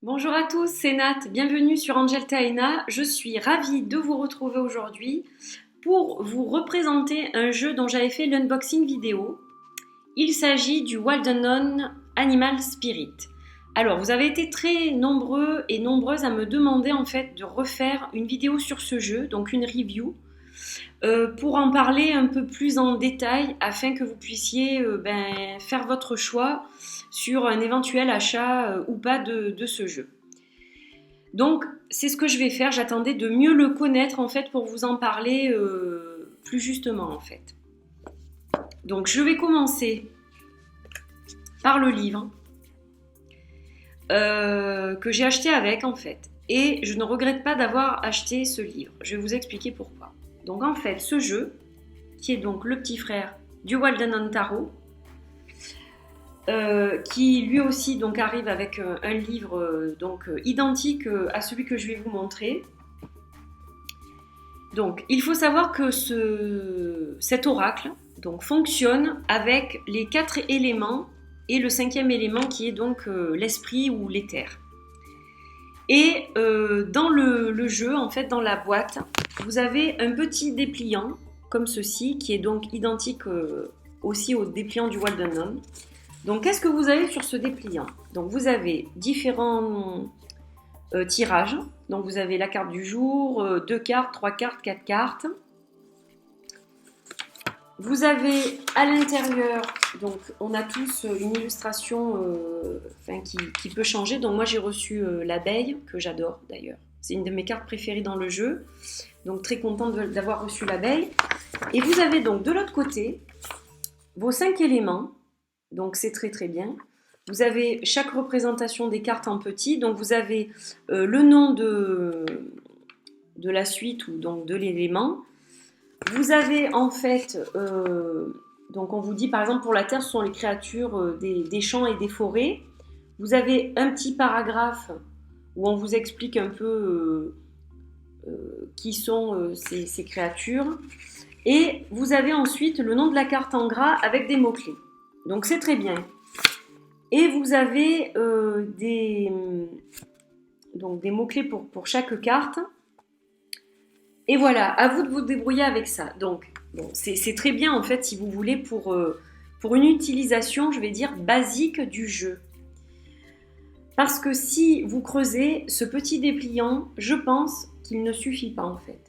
Bonjour à tous, c'est Nat, bienvenue sur Angel Taena. Je suis ravie de vous retrouver aujourd'hui pour vous représenter un jeu dont j'avais fait l'unboxing vidéo. Il s'agit du Waldenon Animal Spirit. Alors, vous avez été très nombreux et nombreuses à me demander en fait de refaire une vidéo sur ce jeu, donc une review, pour en parler un peu plus en détail afin que vous puissiez faire votre choix sur un éventuel achat ou pas de ce jeu. Donc c'est ce que je vais faire, j'attendais de mieux le connaître en fait pour vous en parler plus justement en fait. Donc je vais commencer par le livre que j'ai acheté avec en fait. Et je ne regrette pas d'avoir acheté ce livre. Je vais vous expliquer pourquoi. Donc en fait, ce jeu, qui est donc le petit frère du Waldenon Tarot, qui lui aussi donc arrive avec un livre identique à celui que je vais vous montrer. Donc il faut savoir que cet oracle donc, fonctionne avec les 4 éléments et le 5e élément qui est donc l'esprit ou l'éther. Et dans le jeu, en fait, dans la boîte, vous avez un petit dépliant, comme ceci, qui est donc identique aussi au dépliant du Waldenon. Donc, qu'est-ce que vous avez sur ce dépliant? Donc, vous avez différents tirages. Donc, vous avez la carte du jour, 2 cartes, 3 cartes, 4 cartes. Vous avez à l'intérieur, donc on a tous une illustration qui peut changer. Donc moi j'ai reçu l'abeille, que j'adore d'ailleurs. C'est une de mes cartes préférées dans le jeu. Donc très contente d'avoir reçu l'abeille. Et vous avez donc de l'autre côté vos 5 éléments. Donc c'est très très bien. Vous avez chaque représentation des cartes en petit. Donc vous avez le nom de la suite ou donc de l'élément. Vous avez en fait, donc on vous dit par exemple pour la Terre, ce sont les créatures des champs et des forêts. Vous avez un petit paragraphe où on vous explique un peu qui sont ces créatures. Et vous avez ensuite le nom de la carte en gras avec des mots-clés. Donc c'est très bien. Et vous avez des mots-clés pour chaque carte. Et voilà, à vous de vous débrouiller avec ça. Donc, bon, c'est très bien en fait si vous voulez pour une utilisation, je vais dire, basique du jeu. Parce que si vous creusez ce petit dépliant, je pense qu'il ne suffit pas en fait.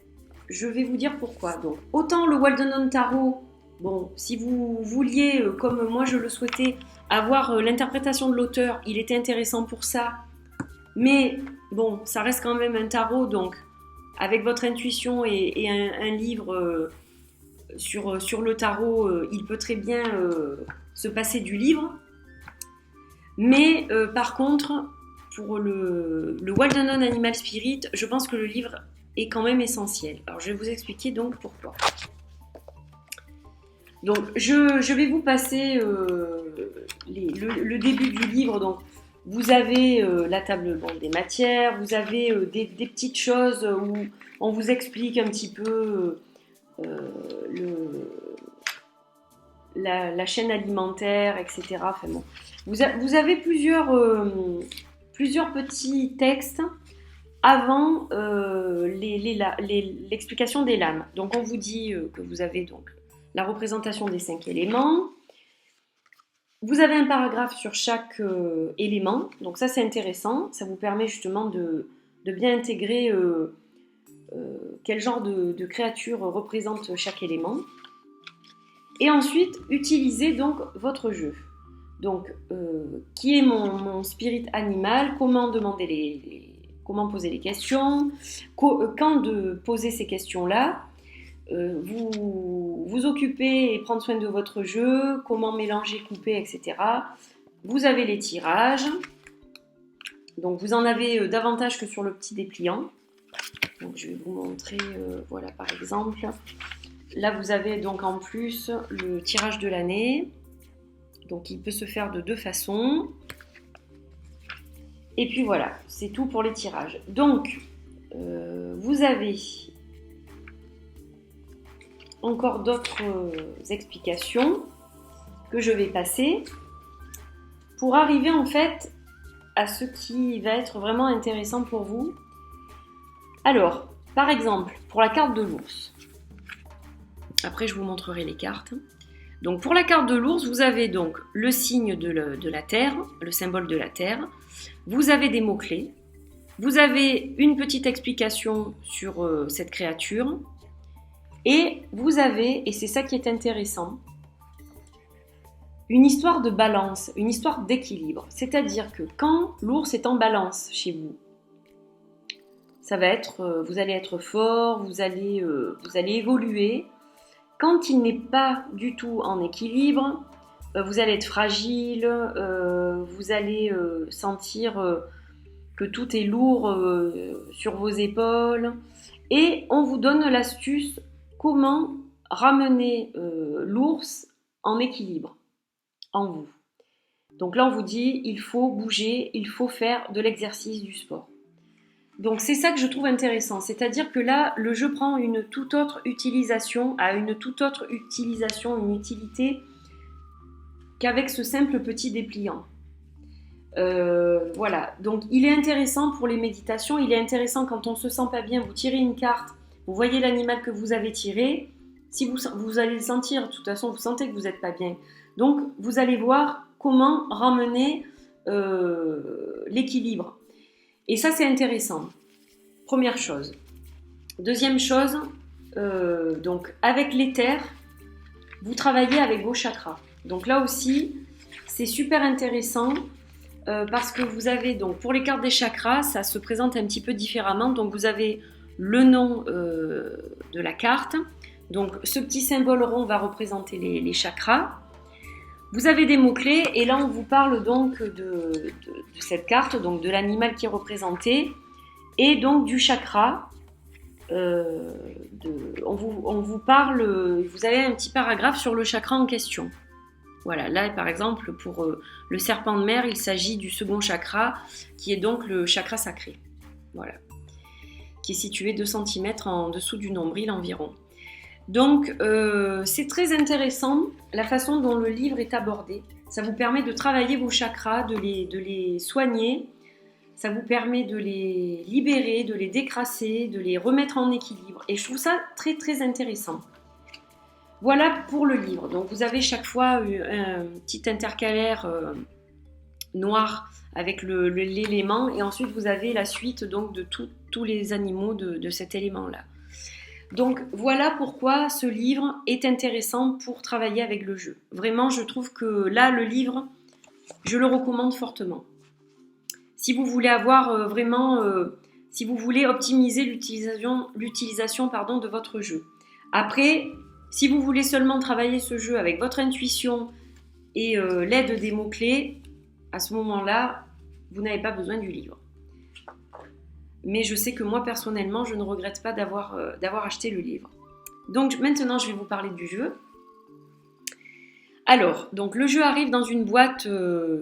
Je vais vous dire pourquoi. Donc, autant le Waldenon Tarot, bon, si vous vouliez, comme moi je le souhaitais, avoir l'interprétation de l'auteur, il était intéressant pour ça. Mais bon, ça reste quand même un tarot, donc avec votre intuition et un livre sur le tarot, il peut très bien se passer du livre. Mais par contre, pour le Waldenon Animal Spirit, je pense que le livre est quand même essentiel. Alors je vais vous expliquer donc pourquoi. Donc je vais vous passer le début du livre. Donc vous avez la table des matières, vous avez des petites choses où on vous explique un petit peu la chaîne alimentaire, etc. Enfin, bon. Vous avez plusieurs petits textes avant l'explication des lames. Donc on vous dit que vous avez donc la représentation des 5 éléments. Vous avez un paragraphe sur chaque élément, donc ça c'est intéressant, ça vous permet justement de bien intégrer quel genre de créature représente chaque élément. Et ensuite, utilisez donc votre jeu. Donc, qui est mon spirit animal, comment comment poser les questions, quand de poser ces questions-là, vous occupez et prendre soin de votre jeu, comment mélanger, couper, etc. Vous avez les tirages. Donc vous en avez davantage que sur le petit dépliant. Donc je vais vous montrer, voilà par exemple. Là vous avez donc en plus le tirage de l'année. Donc il peut se faire de 2 façons. Et puis voilà, c'est tout pour les tirages. Donc vous avez encore d'autres explications que je vais passer pour arriver en fait à ce qui va être vraiment intéressant pour vous. Alors, par exemple, pour la carte de l'ours. Après, je vous montrerai les cartes. Donc, pour la carte de l'ours, vous avez donc le signe de la Terre, le symbole de la Terre. Vous avez des mots-clés. Vous avez une petite explication sur cette créature. Et vous avez, et c'est ça qui est intéressant, une histoire de balance, une histoire d'équilibre. C'est-à-dire que quand l'ours est en balance chez vous, ça va être, vous allez être fort, vous allez évoluer. Quand il n'est pas du tout en équilibre, vous allez être fragile, vous allez sentir que tout est lourd sur vos épaules. Et on vous donne l'astuce comment ramener l'ours en équilibre en vous. Donc là, on vous dit, il faut bouger, il faut faire de l'exercice, du sport. Donc c'est ça que je trouve intéressant, c'est-à-dire que là, le jeu prend une toute autre utilisation, une utilité qu'avec ce simple petit dépliant. Voilà, donc il est intéressant pour les méditations, il est intéressant quand on se sent pas bien, vous tirez une carte, vous voyez l'animal que vous avez tiré, si vous allez le sentir, de toute façon vous sentez que vous n'êtes pas bien. Donc vous allez voir comment ramener l'équilibre. Et ça, c'est intéressant. Première chose. Deuxième chose, donc avec l'éther, vous travaillez avec vos chakras. Donc là aussi, c'est super intéressant parce que vous avez, donc pour les cartes des chakras, ça se présente un petit peu différemment. Donc vous avez le nom de la carte. Donc ce petit symbole rond va représenter les chakras. Vous avez des mots-clés et là on vous parle donc de cette carte, donc de l'animal qui est représenté et donc du chakra. On vous parle, vous avez un petit paragraphe sur le chakra en question. Voilà, là par exemple pour le serpent de mer, il s'agit du second chakra qui est donc le chakra sacré. Voilà, qui est situé 2 cm en dessous du nombril environ. Donc, c'est très intéressant la façon dont le livre est abordé. Ça vous permet de travailler vos chakras, de les soigner. Ça vous permet de les libérer, de les décrasser, de les remettre en équilibre. Et je trouve ça très très intéressant. Voilà pour le livre. Donc, vous avez chaque fois un petit intercalaire noir avec l'élément. Et ensuite, vous avez la suite donc, de tous les animaux de cet élément-là. Donc voilà pourquoi ce livre est intéressant pour travailler avec le jeu. Vraiment, je trouve que là, le livre, je le recommande fortement. Si vous voulez avoir si vous voulez optimiser l'utilisation de votre jeu. Après, si vous voulez seulement travailler ce jeu avec votre intuition et l'aide des mots-clés, à ce moment-là, vous n'avez pas besoin du livre. Mais je sais que moi, personnellement, je ne regrette pas d'avoir acheté le livre. Donc maintenant, je vais vous parler du jeu. Alors, donc le jeu arrive dans une boîte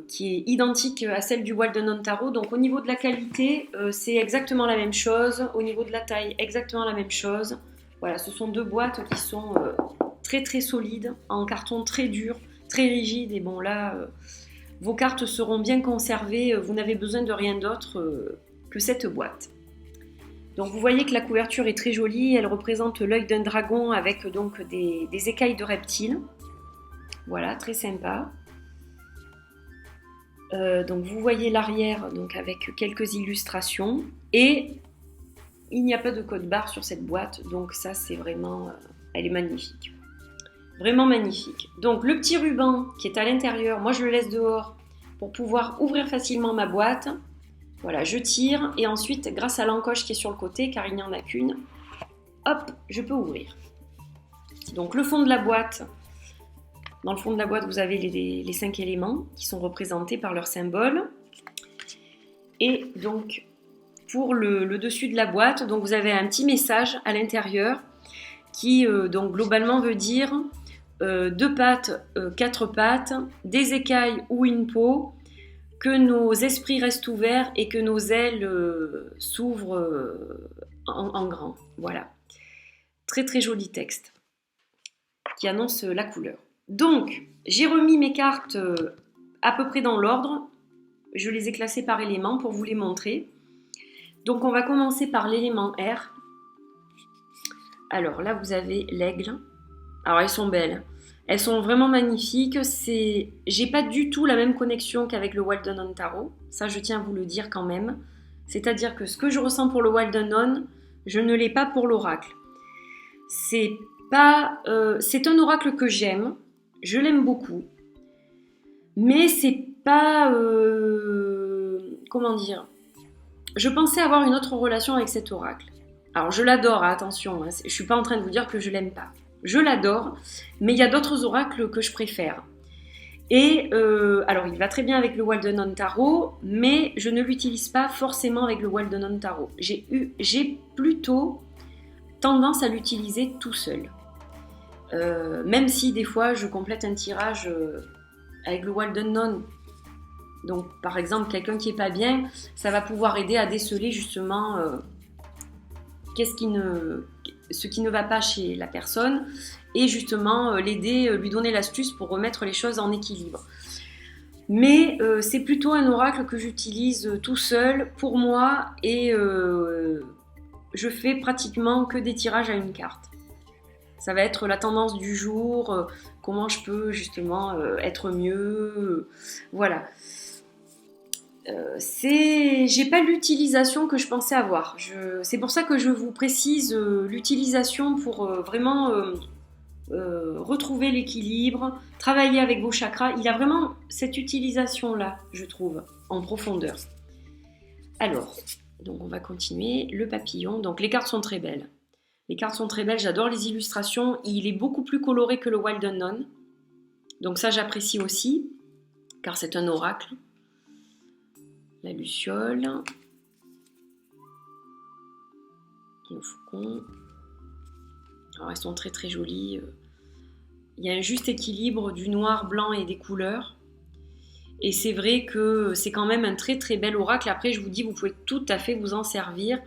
qui est identique à celle du Walden Tarot. Donc au niveau de la qualité, c'est exactement la même chose. Au niveau de la taille, exactement la même chose. Voilà, ce sont 2 boîtes qui sont très très solides, en carton très dur, très rigide. Et bon là, vos cartes seront bien conservées. Vous n'avez besoin de rien d'autre que cette boîte. Donc vous voyez que la couverture est très jolie, elle représente l'œil d'un dragon avec donc des écailles de reptiles. Voilà, très sympa. Donc vous voyez l'arrière donc avec quelques illustrations et il n'y a pas de code barre sur cette boîte, donc ça c'est vraiment, elle est magnifique. Vraiment magnifique. Donc le petit ruban qui est à l'intérieur, moi je le laisse dehors pour pouvoir ouvrir facilement ma boîte. Voilà, je tire et ensuite, grâce à l'encoche qui est sur le côté, car il n'y en a qu'une, hop, je peux ouvrir. Donc le fond de la boîte, dans le fond de la boîte, vous avez les 5 éléments qui sont représentés par leur symbole. Et donc, pour le dessus de la boîte, donc vous avez un petit message à l'intérieur qui, donc globalement, veut dire 2 pattes, 4 pattes, des écailles ou une peau, que nos esprits restent ouverts et que nos ailes s'ouvrent en grand. Voilà. Très très joli texte qui annonce la couleur. Donc, j'ai remis mes cartes à peu près dans l'ordre. je les ai classés par élément pour vous les montrer. Donc on va commencer par l'élément R. Alors là vous avez l'aigle. Alors elles sont belles. Elles sont vraiment magnifiques. J'ai pas du tout la même connexion qu'avec le Wild Unknown Tarot. Ça je tiens à vous le dire quand même. C'est-à-dire que ce que je ressens pour le Wild Unknown, je ne l'ai pas pour l'oracle. C'est un oracle que j'aime. Je l'aime beaucoup. Mais c'est pas... comment dire ? Je pensais avoir une autre relation avec cet oracle. Alors je l'adore, attention, hein, je suis pas en train de vous dire que je l'aime pas. Je l'adore, mais il y a d'autres oracles que je préfère. Et alors il va très bien avec le Wild Unknown Tarot, mais je ne l'utilise pas forcément avec le Wild Unknown Tarot. J'ai plutôt tendance à l'utiliser tout seul. Même si des fois je complète un tirage avec le Wild Unknown. Donc par exemple quelqu'un qui est pas bien, ça va pouvoir aider à déceler justement ce qui ne va pas chez la personne et justement l'aider, lui donner l'astuce pour remettre les choses en équilibre. Mais c'est plutôt un oracle que j'utilise tout seul pour moi et je fais pratiquement que des tirages à une carte. Ça va être la tendance du jour, comment je peux justement être mieux, voilà. J'ai pas l'utilisation que je pensais avoir. C'est pour ça que je vous précise l'utilisation pour vraiment retrouver l'équilibre, travailler avec vos chakras. Il a vraiment cette utilisation-là, je trouve, en profondeur. Alors, donc on va continuer. Le papillon. Donc les cartes sont très belles. Les cartes sont très belles, j'adore les illustrations. Il est beaucoup plus coloré que le Wild Unknown. Donc ça, j'apprécie aussi, car c'est un oracle. La luciole, le faucon. Alors elles sont très très jolies. Il y a un juste équilibre du noir, blanc et des couleurs. Et c'est vrai que c'est quand même un très très bel oracle. Après je vous dis, vous pouvez tout à fait vous en servir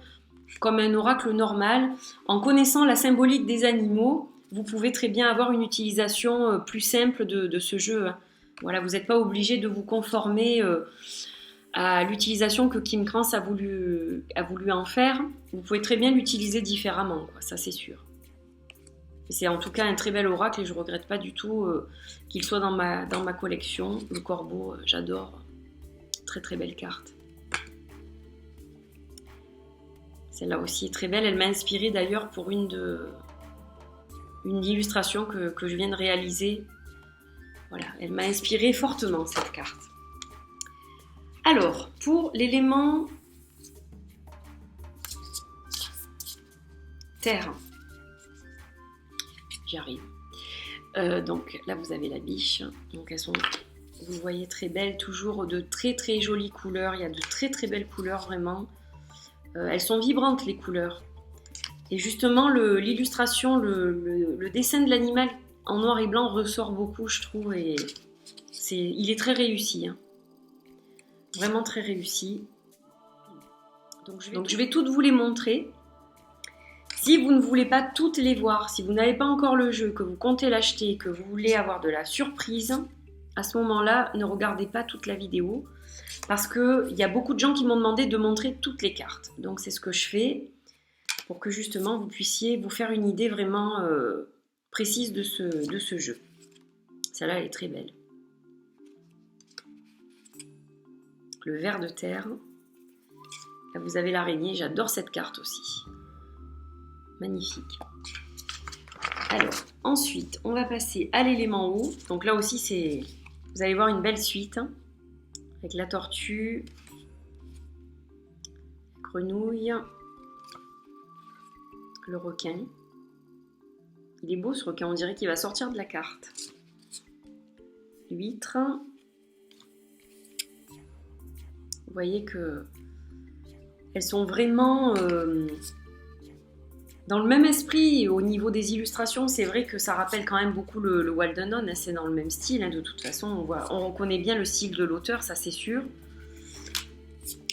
comme un oracle normal. En connaissant la symbolique des animaux, vous pouvez très bien avoir une utilisation plus simple de ce jeu. Voilà, vous n'êtes pas obligé de vous conformer à l'utilisation que Kim Krans a voulu en faire. Vous pouvez très bien l'utiliser différemment, quoi, ça c'est sûr. C'est en tout cas un très bel oracle et je ne regrette pas du tout qu'il soit dans ma collection. Le corbeau, j'adore. Très très belle carte. Celle-là aussi est très belle. Elle m'a inspirée d'ailleurs pour une illustration que je viens de réaliser. Voilà, elle m'a inspirée fortement cette carte. Alors, pour l'élément terre, j'y arrive. Donc là, vous avez la biche. Donc elles sont, vous voyez, très belles, toujours de très très jolies couleurs. Il y a de très très belles couleurs vraiment. Elles sont vibrantes les couleurs. Et justement, l'illustration, le dessin de l'animal en noir et blanc ressort beaucoup, je trouve. Et il est très réussi. Hein. Vraiment très réussi. Donc je vais toutes vous les montrer. Si vous ne voulez pas toutes les voir, si vous n'avez pas encore le jeu, que vous comptez l'acheter, que vous voulez avoir de la surprise, à ce moment-là, ne regardez pas toute la vidéo. Parce qu'il y a beaucoup de gens qui m'ont demandé de montrer toutes les cartes. Donc c'est ce que je fais pour que justement vous puissiez vous faire une idée vraiment précise de ce jeu. Celle-là, elle est très belle. Le ver de terre. Là, vous avez l'araignée. J'adore cette carte aussi. Magnifique. Alors, ensuite, on va passer à l'élément eau. Donc là aussi, vous allez voir une belle suite. Hein, avec la tortue, la grenouille, le requin. Il est beau ce requin, on dirait qu'il va sortir de la carte. L'huître. Vous voyez que elles sont vraiment dans le même esprit. Au niveau des illustrations, c'est vrai que ça rappelle quand même beaucoup le Wild Unknown, hein, c'est dans le même style, hein, de toute façon, on reconnaît bien le style de l'auteur, ça c'est sûr.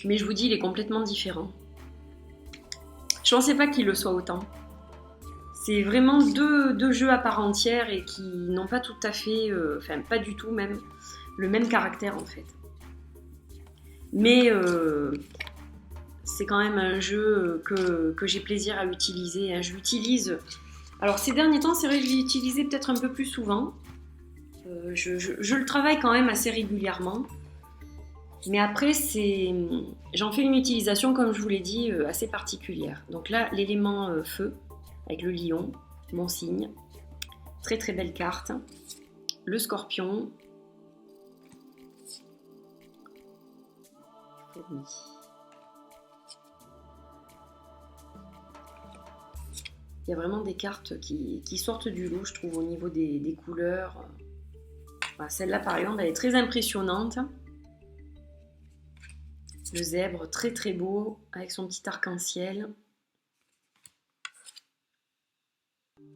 Mais je vous dis, il est complètement différent. Je pensais pas qu'il le soit autant. C'est vraiment deux jeux à part entière et qui n'ont pas tout à fait, enfin pas du tout même, le même caractère en fait. Mais c'est quand même un jeu que j'ai plaisir à utiliser. Hein. Je l'utilise. Alors ces derniers temps, c'est vrai que je l'ai utilisé peut-être un peu plus souvent. Je le travaille quand même assez régulièrement. Mais après, j'en fais une utilisation, comme je vous l'ai dit, assez particulière. Donc là, l'élément feu, avec le lion, mon signe. Très très belle carte. Le scorpion. Il y a vraiment des cartes qui sortent du lot, je trouve, au niveau des couleurs. Voilà, celle-là, par exemple, elle est très impressionnante. Le zèbre, très très beau, avec son petit arc-en-ciel. Le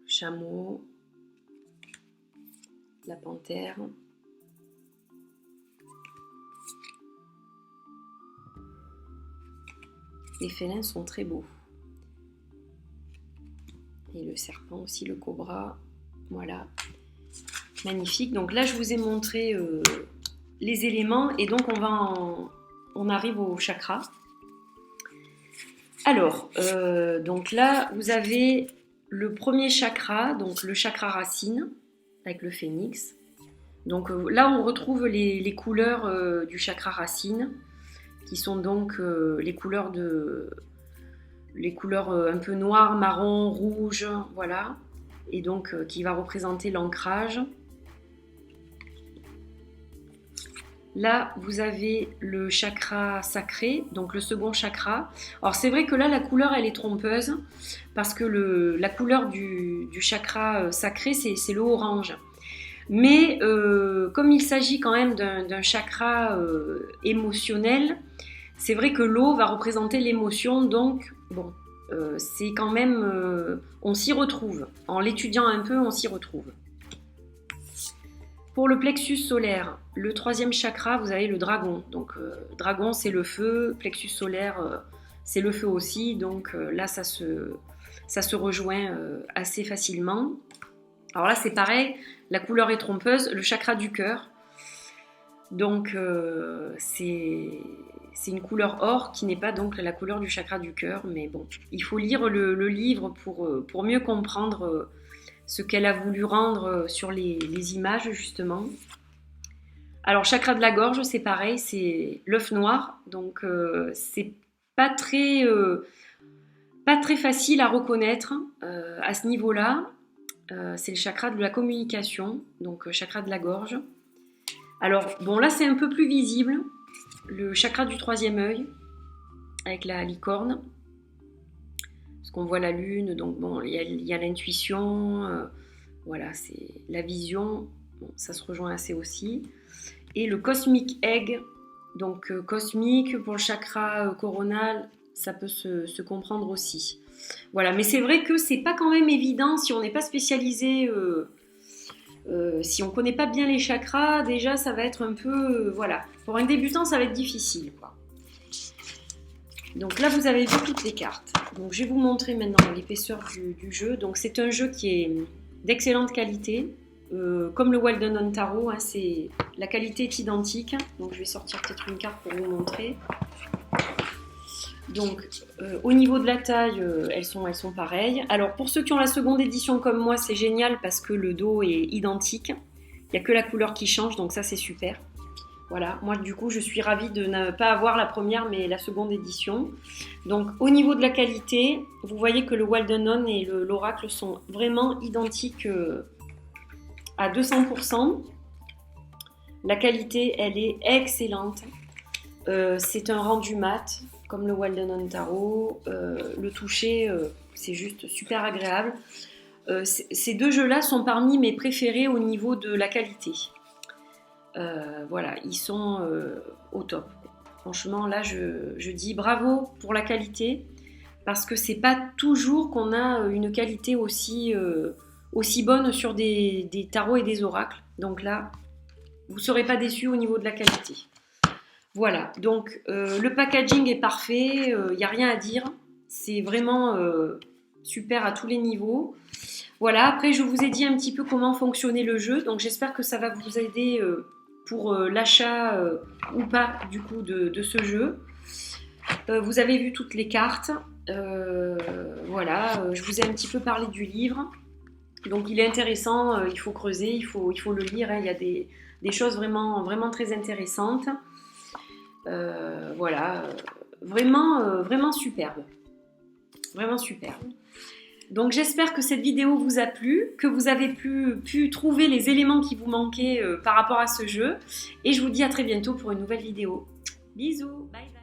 chameau. La panthère. Les félins sont très beaux. Et le serpent aussi, le cobra. Voilà. Magnifique. Donc là, je vous ai montré les éléments et donc on arrive au chakra. Alors, donc là, vous avez le premier chakra, donc le chakra racine, avec le phénix. Donc là, on retrouve les couleurs du chakra racine, qui sont donc les couleurs un peu noires, marron, rouge, voilà, et donc qui va représenter l'ancrage. Là, vous avez le chakra sacré, donc le second chakra. Alors c'est vrai que là, la couleur, elle est trompeuse, parce que la couleur du chakra sacré, c'est le orange. Mais comme il s'agit quand même d'un chakra émotionnel, c'est vrai que l'eau va représenter l'émotion, donc bon, c'est quand même, on s'y retrouve. En l'étudiant un peu, on s'y retrouve. Pour le plexus solaire, le troisième chakra, vous avez le dragon. Donc dragon, c'est le feu, plexus solaire, c'est le feu aussi. Donc là, ça se rejoint assez facilement. Alors là, c'est pareil, la couleur est trompeuse, le chakra du cœur. Donc c'est une couleur or qui n'est pas donc la couleur du chakra du cœur. Mais bon, il faut lire le livre pour mieux comprendre ce qu'elle a voulu rendre sur les images justement. Alors chakra de la gorge, c'est pareil, c'est l'œuf noir, donc c'est pas très facile à reconnaître à ce niveau-là. C'est le chakra de la communication, donc chakra de la gorge. Alors bon, là c'est un peu plus visible, le chakra du troisième œil avec la licorne. Qu'on voit la lune, donc bon, il y a l'intuition, voilà, c'est la vision, bon, ça se rejoint assez aussi. Et le cosmic egg, donc cosmique pour le chakra coronal, ça peut se comprendre aussi. Voilà, mais c'est vrai que c'est pas quand même évident si on n'est pas spécialisé, si on connaît pas bien les chakras, déjà ça va être un peu, voilà, pour un débutant ça va être difficile, quoi. Donc là, vous avez vu toutes les cartes. Donc je vais vous montrer maintenant l'épaisseur du jeu. Donc c'est un jeu qui est d'excellente qualité. Comme le Wild Unknown Tarot, hein, la qualité est identique. Donc je vais sortir peut-être une carte pour vous montrer. Donc au niveau de la taille, elles sont pareilles. Alors pour ceux qui ont la seconde édition comme moi, c'est génial parce que le dos est identique. Il n'y a que la couleur qui change, donc ça c'est super. Voilà, moi du coup je suis ravie de ne pas avoir la première mais la seconde édition. Donc au niveau de la qualité, vous voyez que le Wild Unknown et l'Oracle sont vraiment identiques à 200%. La qualité, elle est excellente. C'est un rendu mat, comme le Wild Unknown Tarot. Le toucher, c'est juste super agréable. Ces deux jeux-là sont parmi mes préférés au niveau de la qualité. Voilà, ils sont au top. Franchement, là, je dis bravo pour la qualité, parce que c'est pas toujours qu'on a une qualité aussi bonne sur des tarots et des oracles. Donc là, vous ne serez pas déçus au niveau de la qualité. Voilà, donc le packaging est parfait, il n'y a rien à dire. C'est vraiment super à tous les niveaux. Voilà, après je vous ai dit un petit peu comment fonctionnait le jeu, donc j'espère que ça va vous aider pour l'achat ou pas du coup de ce jeu. Vous avez vu toutes les cartes. Voilà, je vous ai un petit peu parlé du livre. Donc il est intéressant, il faut creuser, il faut le lire. Hein. Il y a des choses vraiment, vraiment très intéressantes. Voilà, vraiment superbe. Vraiment superbe. Donc j'espère que cette vidéo vous a plu, que vous avez pu trouver les éléments qui vous manquaient par rapport à ce jeu. Et je vous dis à très bientôt pour une nouvelle vidéo. Bisous, bye.